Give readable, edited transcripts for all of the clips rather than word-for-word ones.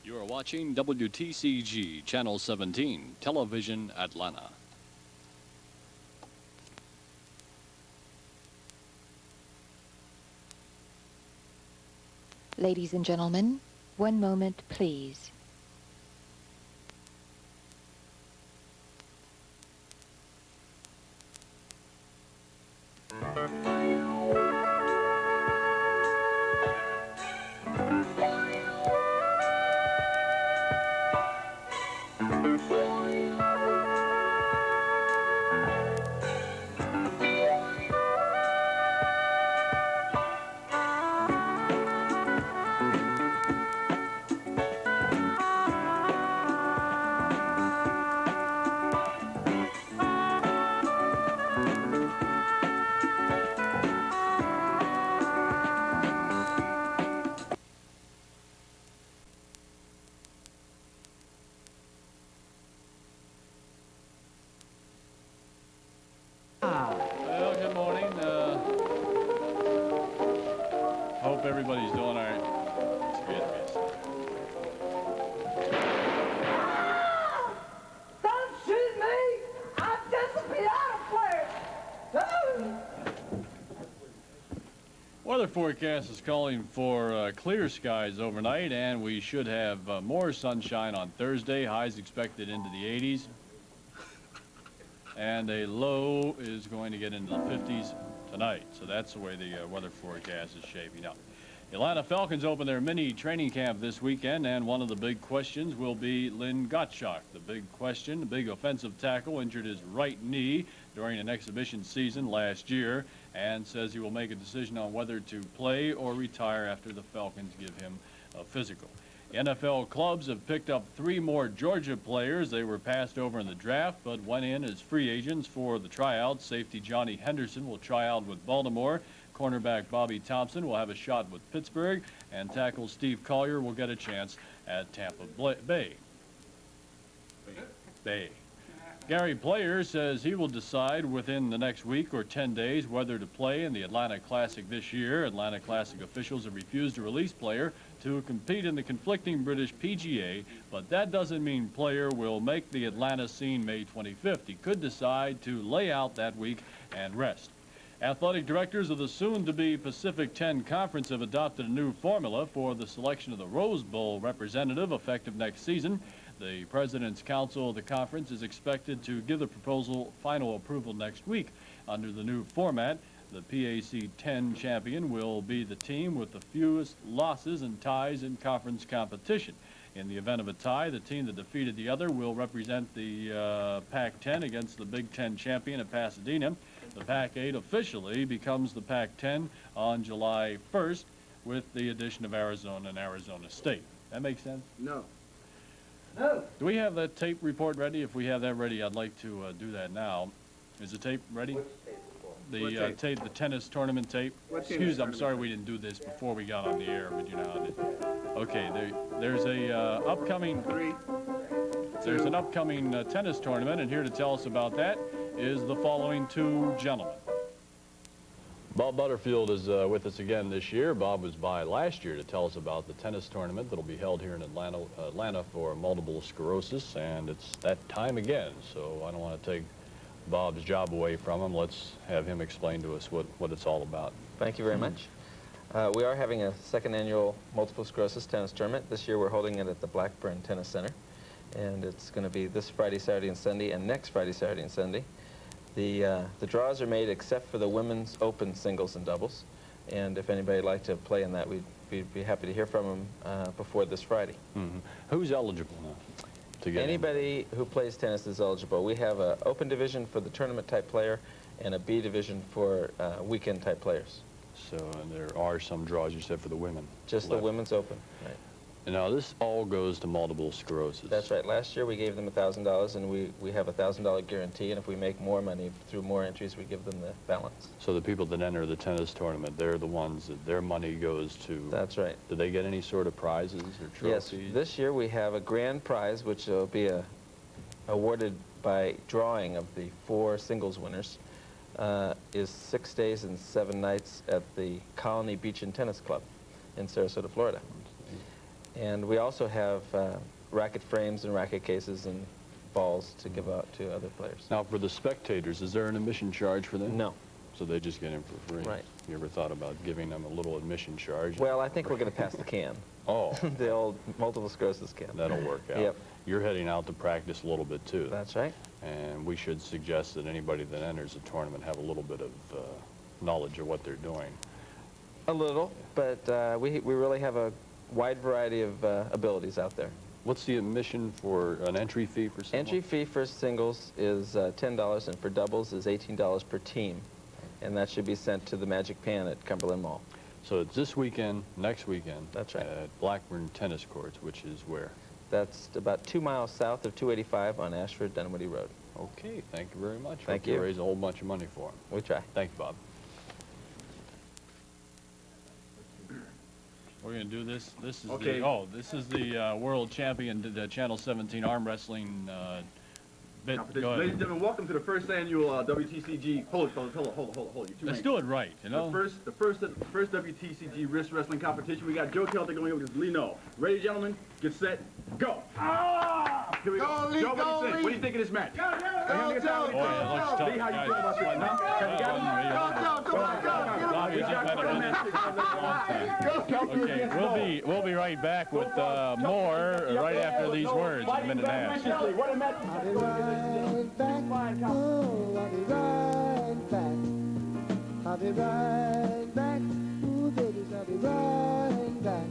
You are watching WTCG Channel 17, Television Atlanta. Ladies and gentlemen, one moment, please. Well, good morning. Hope everybody's doing all right. Don't shoot me! I'm just a piano player! Weather forecast is calling for clear skies overnight, and we should have more sunshine on Thursday. Highs expected into the 80s. And a low is going to get into the 50s tonight. So that's the way the weather forecast is shaping up. The Atlanta Falcons open their mini training camp this weekend, and one of the big questions will be Lynn Gottschalk. The big question, the big offensive tackle, injured his right knee during an exhibition season last year, and says he will make a decision on whether to play or retire after the Falcons give him a physical. NFL clubs have picked up 3 more Georgia players. They were passed over in the draft, but went in as free agents for the tryouts. Safety Johnny Henderson will try out with Baltimore. Cornerback Bobby Thompson will have a shot with Pittsburgh, and tackle Steve Collier will get a chance at Tampa Bay. Gary Player says he will decide within the next week or 10 days whether to play in the Atlanta Classic this year. Atlanta Classic officials have refused to release Player to compete in the conflicting British PGA, but that doesn't mean Player will make the Atlanta scene May 25th. He could decide to lay out that week and rest. Athletic directors of the soon-to-be Pacific 10 Conference have adopted a new formula for the selection of the Rose Bowl representative effective next season. The President's Council of the conference is expected to give the proposal final approval next week. Under the new format, the PAC 10 champion will be the team with the fewest losses and ties in conference competition. In the event of a tie, the team that defeated the other will represent the Pac-10 against the Big Ten champion at Pasadena. The Pac-8 officially becomes the Pac-10 on July 1st with the addition of Arizona and Arizona State. That makes sense? No. No. Do we have that tape report ready? If we have that ready, I'd like to do that now. Is the tape ready? The tape, the tennis tournament tape. Excuse me, I'm sorry we didn't do this before we got on the air, but you know how it is. Okay, there's a upcoming tennis tournament, and here to tell us about that is the following 2 gentlemen. Bob Butterfield is with us again this year. Bob was by last year to tell us about the tennis tournament that'll be held here in Atlanta for multiple sclerosis, and it's that time again. So I don't want to take Bob's job away from him. Let's have him explain to us what it's all about. Thank you very much. We are having a 2nd annual multiple sclerosis tennis tournament. This year we're holding it at the Blackburn Tennis Center, and it's going to be this Friday, Saturday, and Sunday, and next Friday, Saturday, and Sunday. The draws are made except for the women's open singles and doubles, and if anybody would like to play in that, we'd be happy to hear from them before this Friday. Who's eligible now to get Anybody who plays tennis is eligible. We have an open division for the tournament type player and a B division for weekend type players. So and there are some draws, you said, for the women. Just left. the women's open, right. And now this all goes to multiple sclerosis. That's right. Last year we gave them $1,000, and we have a $1,000 guarantee, and if we make more money through more entries, we give them the balance. So the people that enter the tennis tournament, they're the ones that their money goes to. That's right. Do they get any sort of prizes or trophies? Yes. This year we have a grand prize, which will be awarded by drawing of the 4 singles winners, is 6 days and 7 nights at the Colony Beach and Tennis Club in Sarasota, Florida. And we also have racket frames and racket cases and balls to give out to other players. Now, for the spectators, is there an admission charge for them? No. So they just get in for free? Right. You ever thought about giving them a little admission charge? Well, I think we're going to pass the can. Oh. The old multiple sclerosis can. That'll work out. Yep. You're heading out to practice a little bit, too. That's right. And we should suggest that anybody that enters the tournament have a little bit of knowledge of what they're doing. A little, but we really have a wide variety of abilities out there. What's the admission for an entry fee for someone? Entry fee for singles is $10, and for doubles is $18 per team. And that should be sent to the Magic Pan at Cumberland Mall. So it's this weekend, next weekend. That's right. At Blackburn Tennis Courts, which is where? That's about 2 miles south of 285 on Ashford-Dunwoody Road. Okay, thank you very much. Thank Hope you. Raise a whole bunch of money for them. We try. Thank you, Bob. We're going to do this. This is Okay. this is the world champion, the Channel 17 arm wrestling bit. Competition. Go Ladies ahead. and gentlemen, welcome to the first annual WTCG. Hold it. You're too Let's late. do it right, you know? The first WTCG wrist wrestling competition. We got Joe Celtic going over to Lino. Ready, gentlemen? Get set. Go. Here we go. Joe, what do you think of this match? Boy, it looks tough. Lee, how you feel about this? Okay, we'll be right back with more right after these words in a minute and a half. What a match. I'll be right back. Oh, I'll be right back. I'll be right back. Ooh, babies, I'll be right back.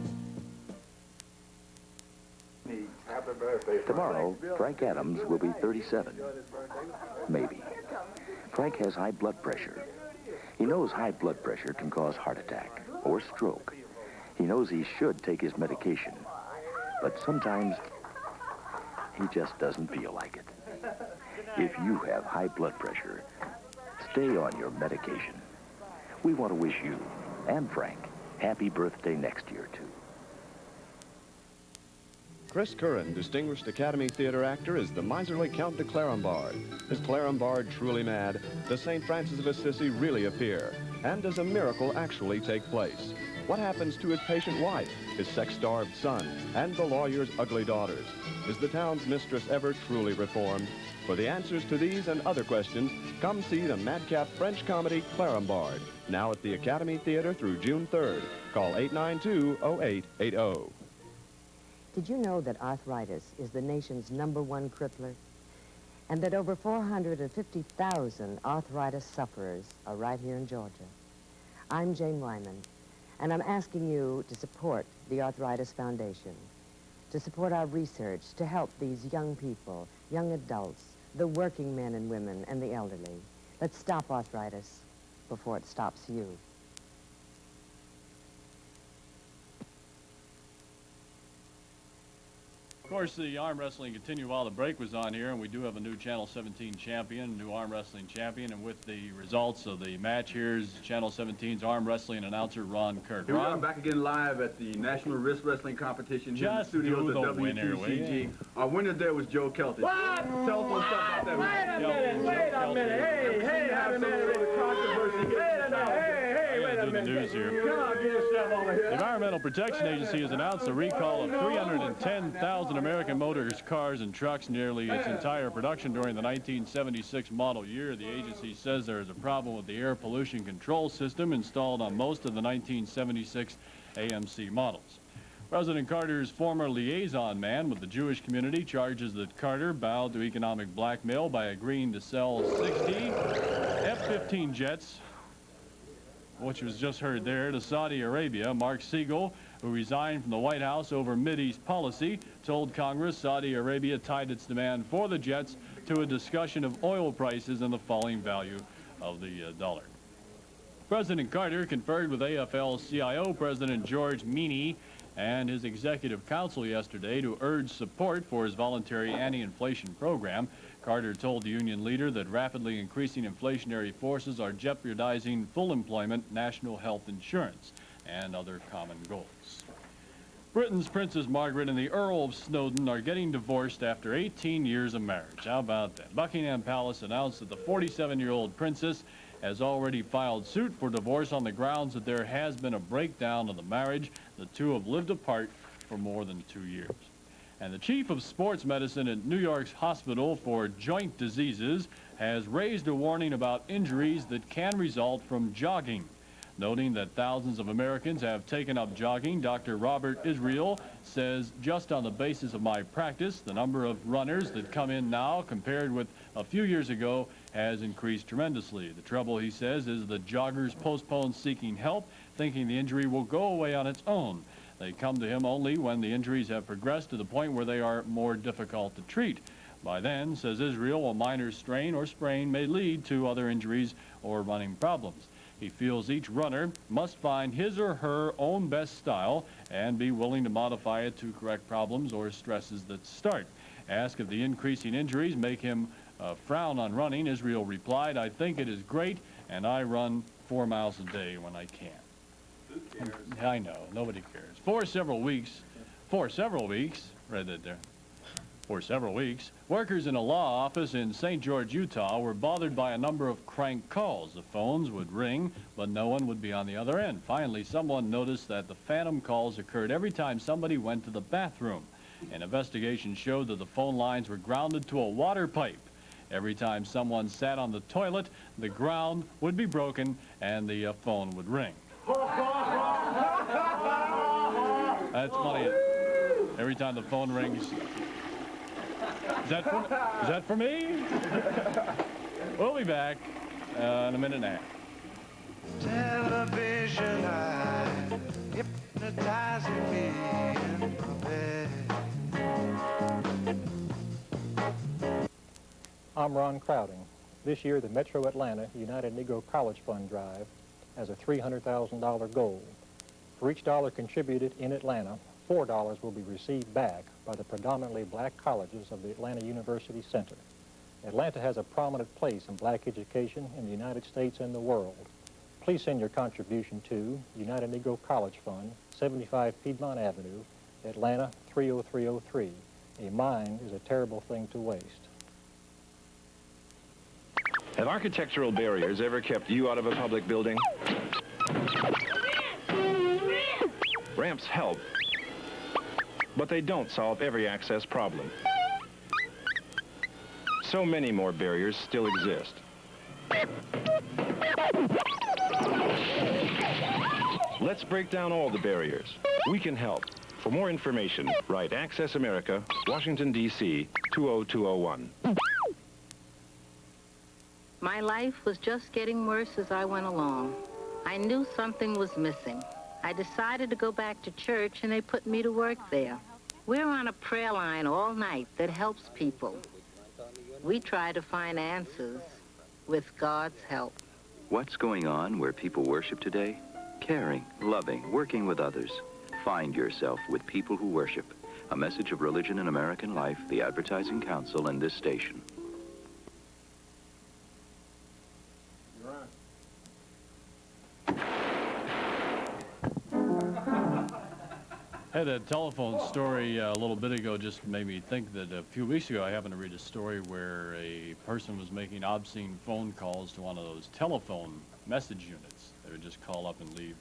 Tomorrow, Frank Adams will be 37. Maybe. Frank has high blood pressure. He knows high blood pressure can cause heart attack or stroke. He knows he should take his medication. But sometimes, he just doesn't feel like it. If you have high blood pressure, stay on your medication. We want to wish you and Frank happy birthday next year, too. Chris Curran, distinguished Academy Theater actor, is the miserly Count de Clerambard. Is Clerambard truly mad? Does St. Francis of Assisi really appear? And does a miracle actually take place? What happens to his patient wife, his sex-starved son, and the lawyer's ugly daughters? Is the town's mistress ever truly reformed? For the answers to these and other questions, come see the madcap French comedy Clerambard, now at the Academy Theater through June 3rd. Call 892-0880. Did you know that arthritis is the nation's #1 crippler? And that over 450,000 arthritis sufferers are right here in Georgia? I'm Jane Wyman, and I'm asking you to support the Arthritis Foundation, to support our research, to help these young people, young adults, the working men and women, and the elderly. Let's stop arthritis before it stops you. Of course, the arm wrestling continued while the break was on here, and we do have a new Channel 17 champion, new arm wrestling champion, and with the results of the match, here's Channel 17's arm wrestling announcer, Ron Kirk. Here we are Ron? back again live at the National Wrist Wrestling Competition here in the Just studios do of the winner, will WTCG. you? Our winner there was Joe Celtic. What? Tell us something about that. Wait a minute. Hey, have a minute. Wait a minute. News here. Come on, get yourself over here. The Environmental Protection Agency has announced a recall of 310,000 American motors, cars, and trucks, nearly its entire production during the 1976 model year. The agency says there is a problem with the air pollution control system installed on most of the 1976 AMC models. President Carter's former liaison man with the Jewish community charges that Carter bowed to economic blackmail by agreeing to sell 60 F-15 jets, which was just heard there, to Saudi Arabia. Mark Siegel, who resigned from the White House over Mideast policy, told Congress Saudi Arabia tied its demand for the jets to a discussion of oil prices and the falling value of the dollar. President Carter conferred with AFL-CIO President George Meany and his executive council yesterday to urge support for his voluntary anti-inflation program. Carter told the union leader that rapidly increasing inflationary forces are jeopardizing full employment, national health insurance, and other common goals. Britain's Princess Margaret and the Earl of Snowdon are getting divorced after 18 years of marriage. How about that? Buckingham Palace announced that the 47-year-old princess has already filed suit for divorce on the grounds that there has been a breakdown of the marriage. The two have lived apart for more than 2 years. And the chief of sports medicine at New York's Hospital for Joint Diseases has raised a warning about injuries that can result from jogging. Noting that thousands of Americans have taken up jogging, Dr. Robert Israel says, just on the basis of my practice, the number of runners that come in now compared with a few years ago has increased tremendously. The trouble, he says, is the joggers postpone seeking help, thinking the injury will go away on its own. They come to him only when the injuries have progressed to the point where they are more difficult to treat. By then, says Israel, a minor strain or sprain may lead to other injuries or running problems. He feels each runner must find his or her own best style and be willing to modify it to correct problems or stresses that start. Asked if the increasing injuries make him frown on running, Israel replied, I think it is great, and I run 4 miles a day when I can. Who cares? I know, nobody cares. For several weeks, read that there. For several weeks, workers in a law office in St. George, Utah were bothered by a number of crank calls. The phones would ring, but no one would be on the other end. Finally, someone noticed that the phantom calls occurred every time somebody went to the bathroom. An investigation showed that the phone lines were grounded to a water pipe. Every time someone sat on the toilet, the ground would be broken and the phone would ring. That's funny. Every time the phone rings. Is that for me? We'll be back in a minute and a half. Television eye hypnotizing me in my bed. I'm Ron Crowding. This year, the Metro Atlanta United Negro College Fund Drive has a $300,000 goal. For each dollar contributed in Atlanta, $4 will be received back by the predominantly black colleges of the Atlanta University Center. Atlanta has a prominent place in black education in the United States and the world. Please send your contribution to United Negro College Fund, 75 Piedmont Avenue, Atlanta 30303. A mine is a terrible thing to waste. Have architectural barriers ever kept you out of a public building? Ramps help, but they don't solve every access problem. So many more barriers still exist. Let's break down all the barriers. We can help. For more information, write Access America, Washington, D.C., 20201. My life was just getting worse as I went along. I knew something was missing. I decided to go back to church, and they put me to work there. We're on a prayer line all night that helps people. We try to find answers with God's help. What's going on where people worship today? Caring, loving, working with others. Find yourself with people who worship. A message of religion and American life, the Advertising Council, and this station. I had a telephone story a little bit ago just made me think that a few weeks ago I happened to read a story where a person was making obscene phone calls to one of those telephone message units. They would just call up and leave.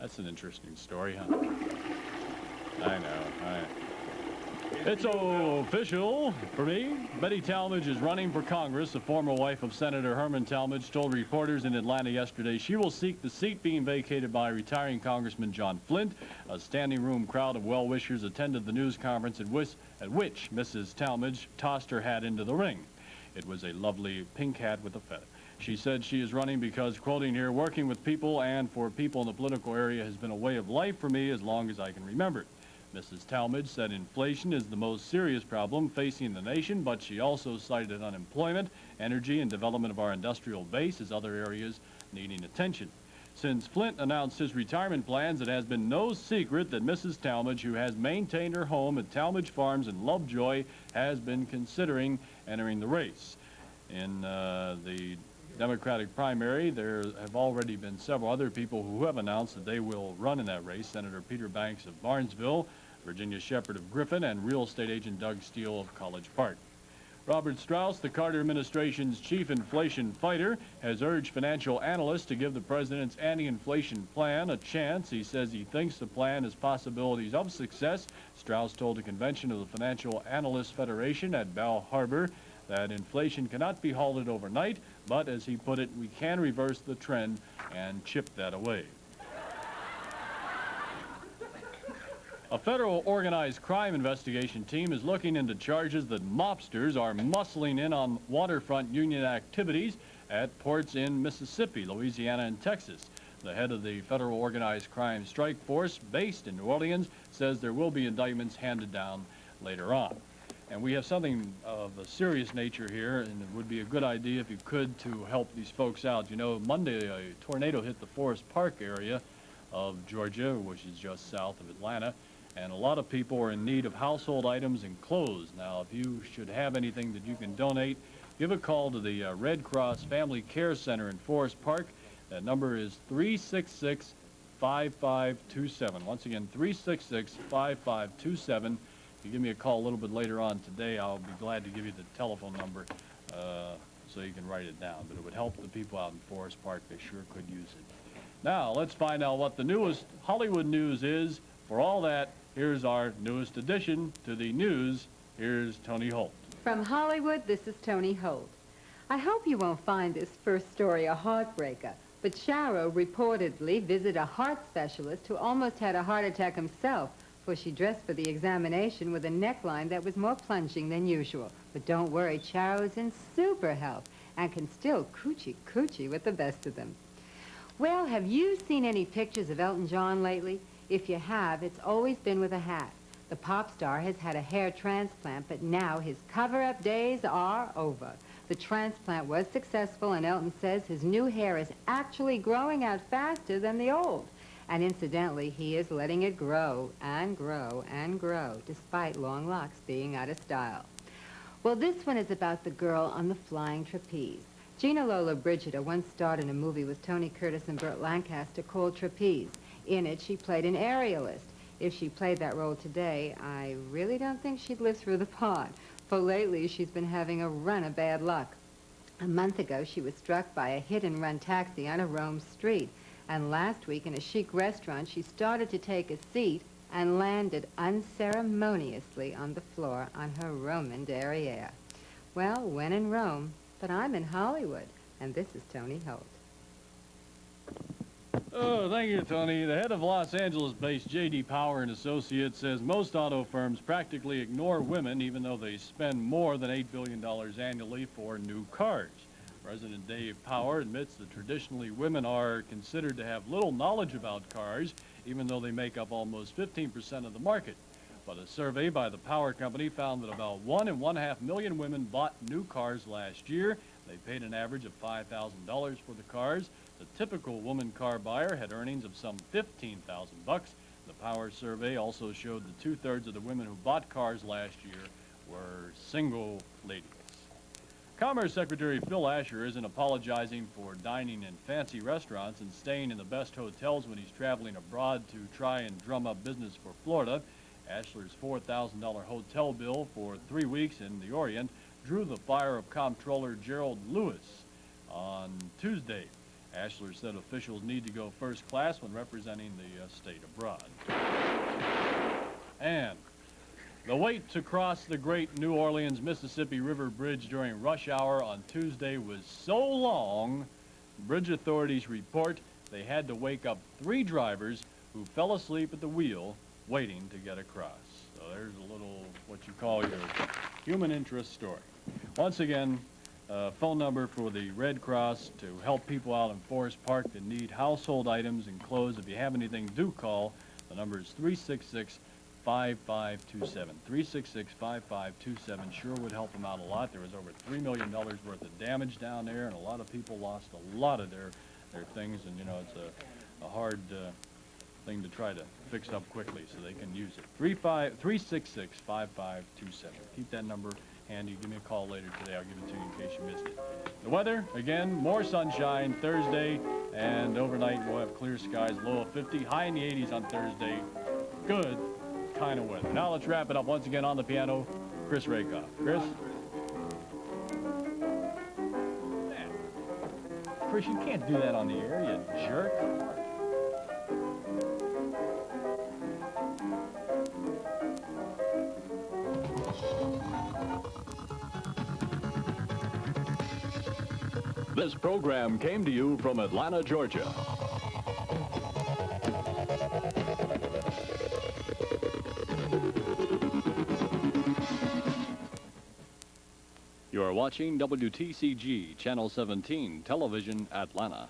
That's an interesting story, huh? I know. It's official for me. Betty Talmadge is running for Congress. The former wife of Senator Herman Talmadge told reporters in Atlanta yesterday she will seek the seat being vacated by retiring Congressman John Flint. A standing room crowd of well-wishers attended the news conference at which Mrs. Talmadge tossed her hat into the ring. It was a lovely pink hat with a feather. She said she is running because, quoting here, working with people and for people in the political area has been a way of life for me as long as I can remember. Mrs. Talmadge said inflation is the most serious problem facing the nation, but she also cited unemployment, energy, and development of our industrial base as other areas needing attention. Since Flint announced his retirement plans, it has been no secret that Mrs. Talmadge, who has maintained her home at Talmadge Farms in Lovejoy, has been considering entering the race. In the Democratic primary, there have already been several other people who have announced that they will run in that race. Senator Peter Banks of Barnesville, Virginia Shepard of Griffin, and real estate agent Doug Steele of College Park. Robert Strauss, the Carter administration's chief inflation fighter, has urged financial analysts to give the president's anti-inflation plan a chance. He says he thinks the plan has possibilities of success. Strauss told a convention of the Financial Analysts Federation at Bal Harbor that inflation cannot be halted overnight, but as he put it, we can reverse the trend and chip that away. A federal organized crime investigation team is looking into charges that mobsters are muscling in on waterfront union activities at ports in Mississippi, Louisiana, and Texas. The head of the federal organized crime strike force based in New Orleans says there will be indictments handed down later on. And we have something of a serious nature here, and it would be a good idea if you could to help these folks out. You know, Monday a tornado hit the Forest Park area of Georgia, which is just south of Atlanta. And a lot of people are in need of household items and clothes. Now, if you should have anything that you can donate, give a call to the Red Cross Family Care Center in Forest Park. That number is 366-5527. Once again, 366-5527. If you give me a call a little bit later on today, I'll be glad to give you the telephone number so you can write it down. But it would help the people out in Forest Park. They sure could use it. Now, let's find out what the newest Hollywood news is. For all that, here's our newest addition to the news. Here's Toni Holt. From Hollywood, this is Toni Holt. I hope you won't find this first story a heartbreaker, but Sharo reportedly visited a heart specialist who almost had a heart attack himself, for she dressed for the examination with a neckline that was more plunging than usual. But don't worry, Sharo is in super health and can still coochie with the best of them. Well, have you seen any pictures of Elton John lately? If you have, it's always been with a hat. The pop star has had a hair transplant, but now his cover-up days are over. The transplant was successful, and Elton says his new hair is actually growing out faster than the old. And incidentally, he is letting it grow and grow and grow, despite long locks being out of style. Well, this one is about the girl on the flying trapeze. Gina Lola Brigida once starred in a movie with Tony Curtis and Burt Lancaster called Trapeze. In it, she played an aerialist. If she played that role today, I really don't think she'd live through the part, for lately she's been having a run of bad luck. A month ago, she was struck by a hit-and-run taxi on a Rome street, and last week in a chic restaurant, she started to take a seat and landed unceremoniously on the floor on her Roman derriere. Well, when in Rome, but I'm in Hollywood, and this is Toni Holt. Oh, thank you, Toni. The head of Los Angeles-based J.D. Power & Associates says most auto firms practically ignore women, even though they spend more than $8 billion annually for new cars. President Dave Power admits that traditionally women are considered to have little knowledge about cars, even though they make up almost 15% of the market. But a survey by the Power Company found that about 1.5 million women bought new cars last year. They paid an average of $5,000 for the cars. The typical woman car buyer had earnings of some $15,000. The Power survey also showed that 2/3 of the women who bought cars last year were single ladies. Commerce Secretary Phil Asher isn't apologizing for dining in fancy restaurants and staying in the best hotels when he's traveling abroad to try and drum up business for Florida. Asher's $4,000 hotel bill for 3 weeks in the Orient drew the fire of Comptroller Gerald Lewis on Tuesday. Ashler said officials need to go first class when representing the state abroad. And the wait to cross the great New Orleans, Mississippi River Bridge during rush hour on Tuesday was so long, bridge authorities report they had to wake up 3 drivers who fell asleep at the wheel waiting to get across. So there's a little, what you call your human interest story. Once again, phone number for the Red Cross to help people out in Forest Park that need household items and clothes. If you have anything, do call. The number is 366-5527. 366-5527 sure would help them out a lot. There was over $3 million worth of damage down there, and a lot of people lost a lot of their things, and you know, it's a hard thing to try to fix up quickly so they can use it. 366-5527. Keep that number handy. Give me a call later today. I'll give it to you in case you missed it. The weather, again, more sunshine Thursday, and overnight we'll have clear skies, low of 50, high in the 80s on Thursday. Good kind of weather. Now let's wrap it up once again on the piano, Chris Rakoff. Chris? Chris, you can't do that on the air, you jerk. This program came to you from Atlanta, Georgia. You are watching WTCG Channel 17 Television, Atlanta.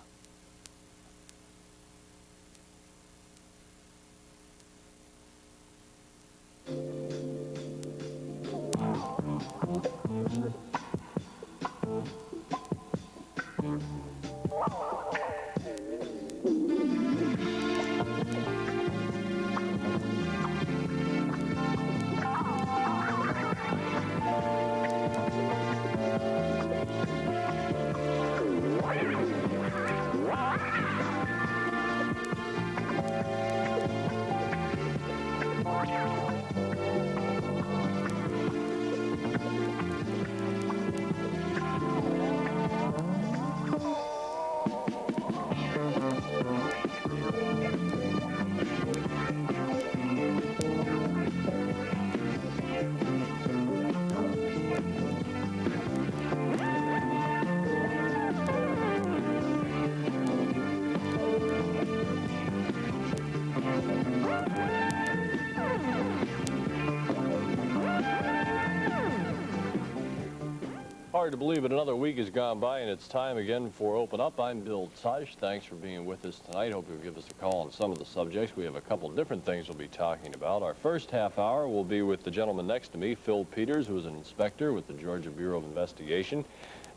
Hard to believe it, another week has gone by and it's time again for Open Up. I'm Bill Tush. Thanks for being with us tonight. Hope you'll give us a call on some of the subjects. We have a couple different things we'll be talking about. Our first half hour will be with the gentleman next to me, Phil Peters, who is an inspector with the Georgia Bureau of Investigation.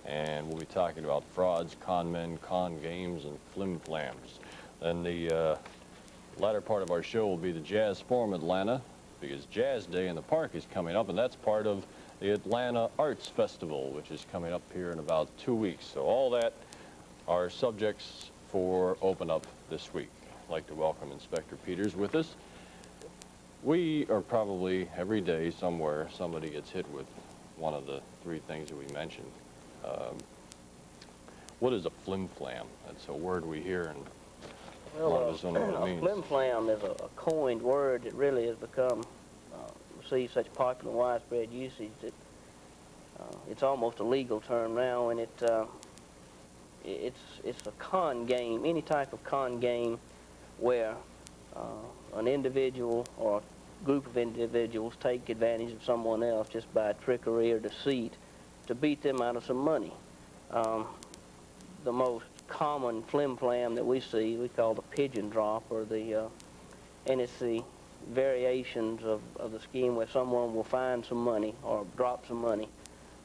And we'll be talking about frauds, con men, con games, and flim-flams. Then the latter part of our show will be the Jazz Forum Atlanta, because Jazz Day in the Park is coming up, and that's part of the Atlanta Arts Festival, which is coming up here in about 2 weeks. So all that are subjects for Open Up this week. I'd like to welcome Inspector Peters with us. We are probably every day somewhere somebody gets hit with one of the three things that we mentioned. What is a flim-flam? That's a word we hear, and a lot of us don't know what it means. Flim-flam is a coined word that really has become received such popular and widespread usage that it's almost a legal term now, and it's a con game, any type of con game where an individual or a group of individuals take advantage of someone else just by trickery or deceit to beat them out of some money. The most common flim-flam that we see, we call the pigeon drop, or and it's the variations of the scheme where someone will find some money or drop some money.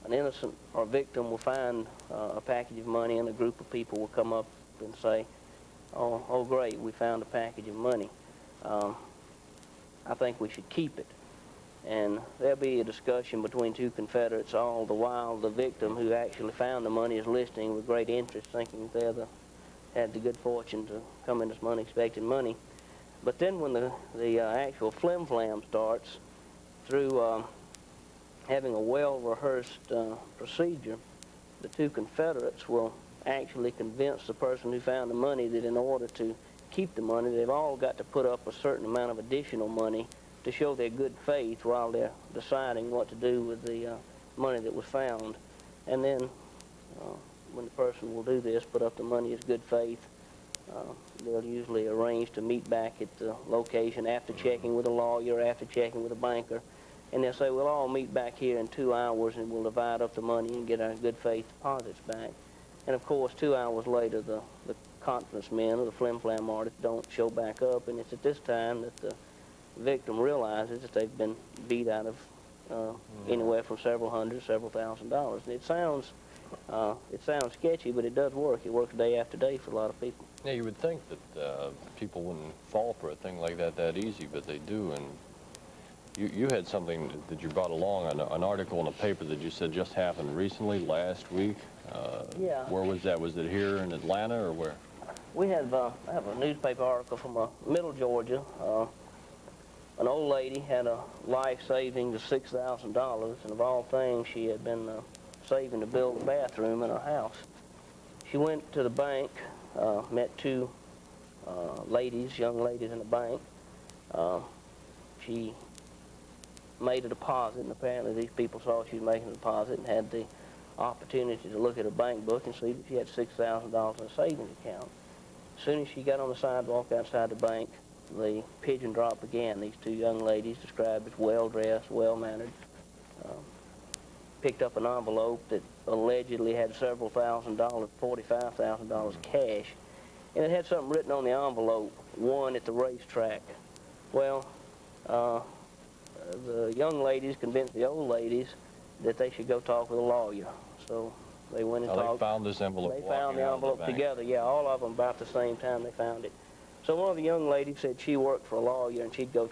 An innocent or victim will find a package of money, and a group of people will come up and say, oh great, we found a package of money. I think we should keep it. And there'll be a discussion between two Confederates, all the while the victim who actually found the money is listening with great interest, thinking they had the good fortune to come in this money, expecting money. But then when the actual flim-flam starts, through having a well-rehearsed procedure, the two Confederates will actually convince the person who found the money that in order to keep the money, they've all got to put up a certain amount of additional money to show their good faith while they're deciding what to do with the money that was found. And then when the person will do this, put up the money as good faith, they'll usually arrange to meet back at the location after checking with a lawyer, after checking with a banker, and they'll say, we'll all meet back here in 2 hours and we'll divide up the money and get our good faith deposits back. And of course, 2 hours later, the conference men or the flim-flam artists don't show back up, and it's at this time that the victim realizes that they've been beat out of anywhere from several hundred, several $1,000s. And it sounds sketchy, but it does work. It works day after day for a lot of people. Yeah, you would think that people wouldn't fall for a thing like that easy, but they do. And you had something that you brought along, an article in a paper that you said just happened recently, last week. Yeah. Where was that? Was it here in Atlanta or where? We have I have a newspaper article from Middle Georgia. An old lady had a life savings of $6,000, and of all things, she had been saving to build a bathroom in her house. She went to the bank, met two young ladies in the bank. She made a deposit, and apparently these people saw she was making a deposit and had the opportunity to look at her bank book and see that she had $6,000 in a savings account. As soon as she got on the sidewalk outside the bank, the pigeon drop began. These two young ladies, described as well-dressed, well-mannered, picked up an envelope that allegedly had several $1,000s, $45,000 cash, and it had something written on the envelope, won at the racetrack. Well, the young ladies convinced the old ladies that they should go talk with a lawyer. So they went and talked. They found this envelope. They found the envelope together. Yeah, all of them about the same time they found it. So one of the young ladies said she worked for a lawyer and she'd go